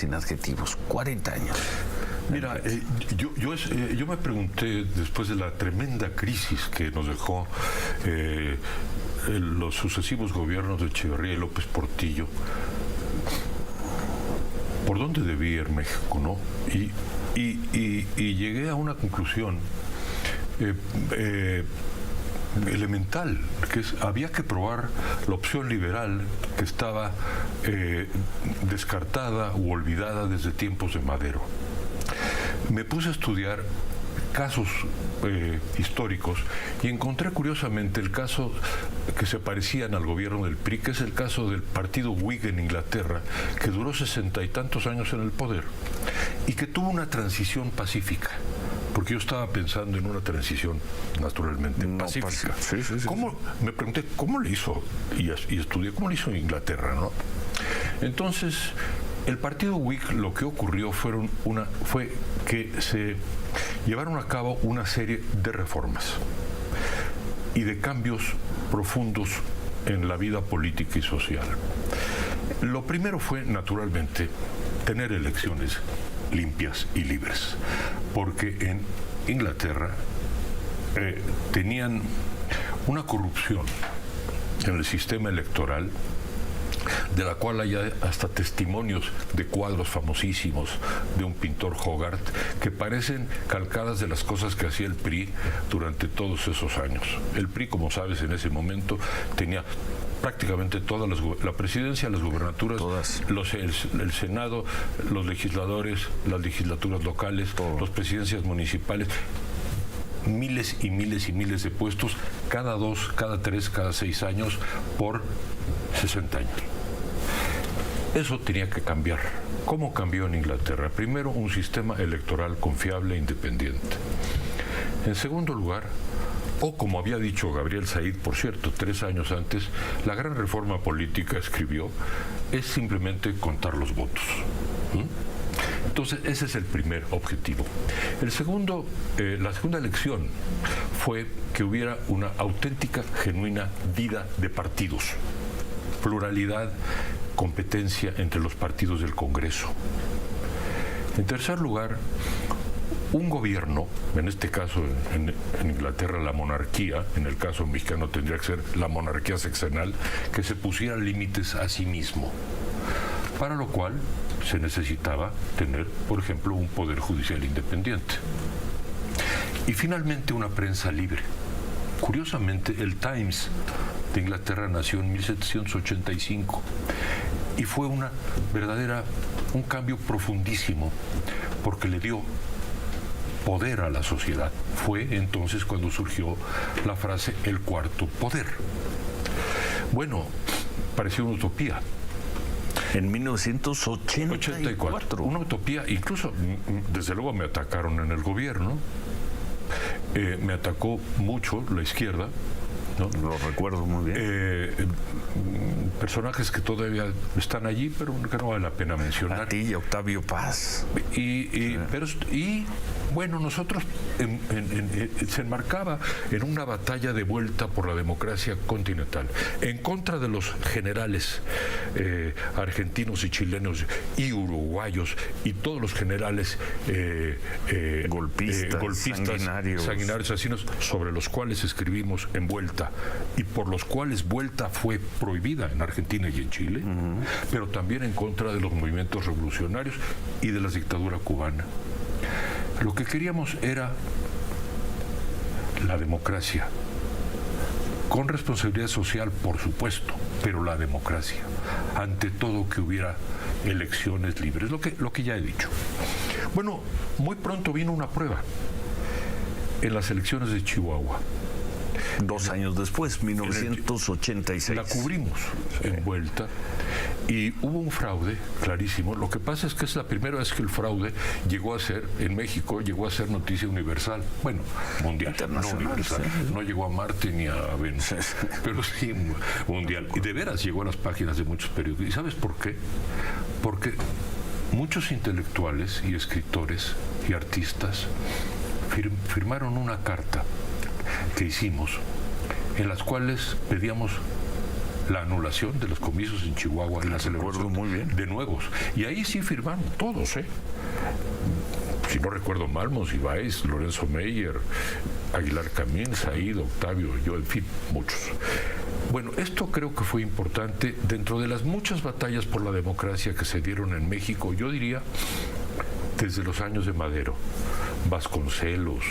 sin adjetivos, 40 años. Mira, yo me pregunté, después de la tremenda crisis que nos dejó los sucesivos gobiernos de Echeverría y López Portillo, ¿por dónde debía ir México, no? Y llegué a una conclusión elemental, que es, había que probar la opción liberal que estaba descartada u olvidada desde tiempos de Madero. Me puse a estudiar casos históricos y encontré curiosamente el caso que se parecían al gobierno del PRI, que es el caso del partido Whig en Inglaterra, que duró 60 y tantos años en el poder y que tuvo una transición pacífica. Porque yo estaba pensando en una transición naturalmente pacífica. Sí. Me pregunté, ¿cómo le hizo? Y estudié, ¿cómo le hizo Inglaterra, no? Entonces, el partido Whig, lo que ocurrió fue que se llevaron a cabo una serie de reformas y de cambios profundos en la vida política y social. Lo primero fue, naturalmente, tener elecciones limpias y libres, porque en Inglaterra tenían una corrupción en el sistema electoral de la cual hay hasta testimonios de cuadros famosísimos de un pintor Hogarth que parecen calcadas de las cosas que hacía el PRI durante todos esos años. El PRI, como sabes, en ese momento tenía prácticamente todas la presidencia, las gubernaturas, el Senado, los legisladores, las legislaturas locales, las presidencias municipales, miles y miles y miles de puestos, cada 2, cada 3, cada 6 años por 60 años. Eso tenía que cambiar. ¿Cómo cambió en Inglaterra? Primero, un sistema electoral confiable e independiente. En segundo lugar, o como había dicho Gabriel Said, por cierto, 3 años antes, la gran reforma política, escribió, es simplemente contar los votos. Entonces, ese es el primer objetivo. El segundo, la segunda elección fue que hubiera una auténtica, genuina vida de partidos. Pluralidad, competencia entre los partidos del Congreso. En tercer lugar, un gobierno, en este caso en Inglaterra la monarquía, en el caso mexicano tendría que ser la monarquía sexenal, que se pusiera límites a sí mismo, para lo cual se necesitaba tener, por ejemplo, un poder judicial independiente. Y finalmente una prensa libre. Curiosamente, el Times de Inglaterra nació en 1785 y fue un cambio profundísimo, porque le dio poder a la sociedad. Fue entonces cuando surgió la frase el cuarto poder. Bueno, pareció una utopía. En 1984. Una utopía, incluso desde luego me atacaron en el gobierno, me atacó mucho la izquierda, ¿no? Lo recuerdo muy bien. Personajes que todavía están allí, pero que no vale la pena mencionar. A ti y Octavio Paz. Bueno, nosotros se enmarcaba en una batalla de vuelta por la democracia continental, en contra de los generales argentinos y chilenos y uruguayos y todos los generales golpistas, sanguinarios, asesinos, sobre los cuales escribimos en Vuelta y por los cuales Vuelta fue prohibida en Argentina y en Chile, pero también en contra de los movimientos revolucionarios y de la dictadura cubana. Lo que queríamos era la democracia, con responsabilidad social, por supuesto, pero la democracia. Ante todo, que hubiera elecciones libres, lo que ya he dicho. Bueno, muy pronto vino una prueba en las elecciones de Chihuahua. 2 años después, 1986. La cubrimos en Vuelta y hubo un fraude clarísimo. Lo que pasa es que es la primera vez que el fraude llegó a ser, en México, llegó a ser noticia universal. Bueno, mundial, no universal. Sí. No llegó a Marte ni a Venus, pero sí mundial. Y de veras llegó a las páginas de muchos periódicos. ¿Y sabes por qué? Porque muchos intelectuales y escritores y artistas firmaron una carta que hicimos, en las cuales pedíamos la anulación de los comicios en Chihuahua y la celebración muy bien. de nuevos. Y ahí sí firmaron todos, si no recuerdo mal, Monsiváis, Lorenzo Meyer, Aguilar Camín, Said, Octavio, yo, en fin, muchos. Bueno, esto creo que fue importante dentro de las muchas batallas por la democracia que se dieron en México, yo diría, desde los años de Madero, Vasconcelos,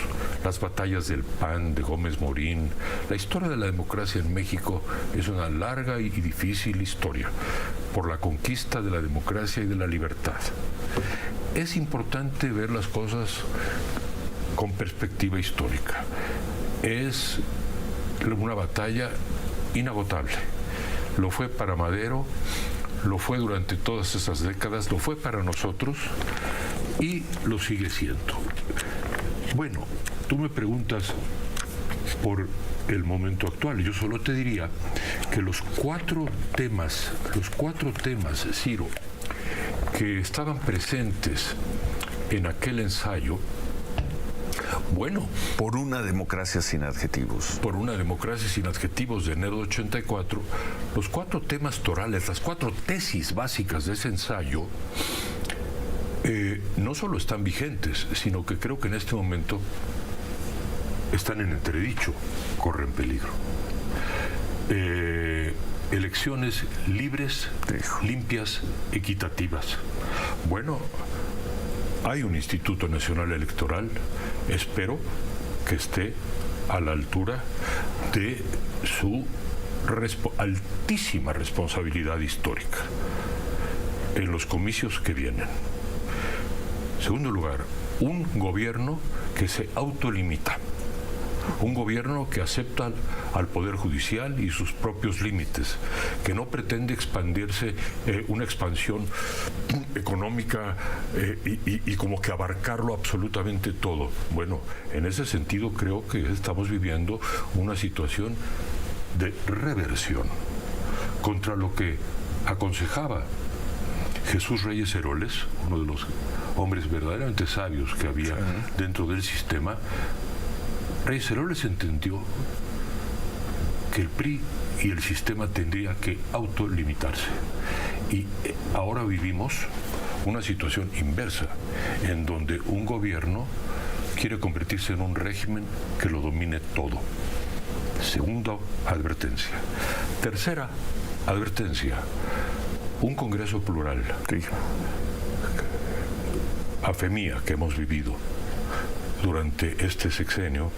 las batallas del PAN, de Gómez Morín. La historia de la democracia en México es una larga y difícil historia por la conquista de la democracia y de la libertad. Es importante ver las cosas con perspectiva histórica. Es una batalla inagotable. Lo fue para Madero, lo fue durante todas esas décadas, lo fue para nosotros y lo sigue siendo. Bueno, tú me preguntas por el momento actual. Yo solo te diría que los cuatro temas, Ciro, que estaban presentes en aquel ensayo, bueno, por una democracia sin adjetivos. Por una democracia sin adjetivos de enero de 84, los cuatro temas torales, las cuatro tesis básicas de ese ensayo, no solo están vigentes, sino que creo que en este momento están en entredicho, corren peligro. Elecciones libres, limpias, equitativas. Bueno, hay un Instituto Nacional Electoral, espero que esté a la altura de su altísima responsabilidad histórica en los comicios que vienen. Segundo lugar, un gobierno que se autolimita, un gobierno que acepta al Poder Judicial y sus propios límites, que no pretende expandirse, una expansión económica y como que abarcarlo absolutamente todo. Bueno, en ese sentido creo que estamos viviendo una situación de reversión contra lo que aconsejaba Jesús Reyes Heroles, uno de los hombres verdaderamente sabios que había dentro del sistema. Reyes Heroles entendió que el PRI y el sistema tendría que autolimitarse. Y ahora vivimos una situación inversa, en donde un gobierno quiere convertirse en un régimen que lo domine todo. Segunda advertencia. Tercera advertencia, un Congreso plural. A fe mía que hemos vivido durante este sexenio,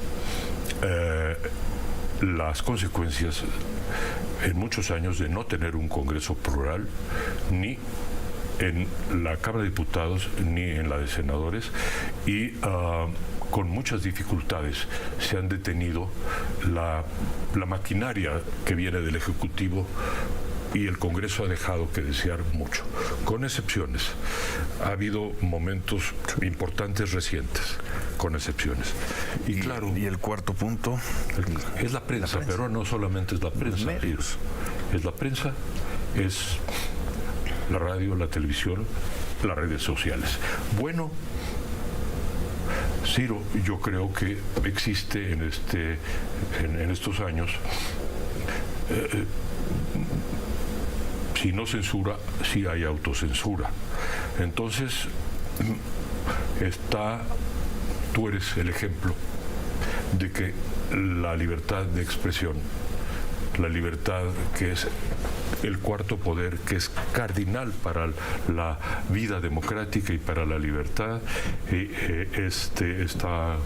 las consecuencias en muchos años de no tener un Congreso plural, ni en la Cámara de Diputados ni en la de Senadores, y con muchas dificultades se han detenido la maquinaria que viene del Ejecutivo, y el Congreso ha dejado que desear mucho, con excepciones. Ha habido momentos importantes recientes, con excepciones. Y claro, y el cuarto punto es la prensa, pero no solamente es la prensa. Es la prensa, es la radio, la televisión, las redes sociales. Bueno, Ciro, yo creo que existe en estos años, si no censura, sí hay autocensura. Entonces, tú eres el ejemplo de que la libertad de expresión, la libertad que es el cuarto poder, que es cardinal para la vida democrática y para la libertad, está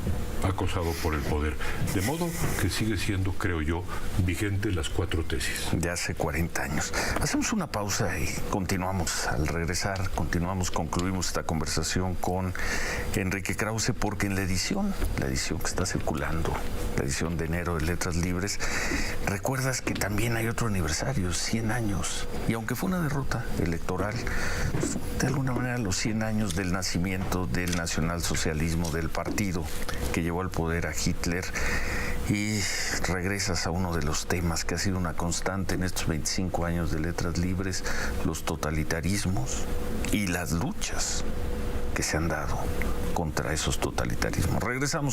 acosado por el poder. De modo que sigue siendo, creo yo, vigente las cuatro tesis. De hace 40 años. Hacemos una pausa y continuamos. Al regresar, concluimos esta conversación con Enrique Krause, porque en la edición que está circulando, la edición de enero de Letras Libres, recuerdas que también hay otro aniversario, 100 años. Y aunque fue una derrota electoral, de alguna manera los 100 años del nacimiento del nacionalsocialismo, del partido que llevó al poder a Hitler, y regresas a uno de los temas que ha sido una constante en estos 25 años de Letras Libres, los totalitarismos y las luchas que se han dado contra esos totalitarismos. Regresamos con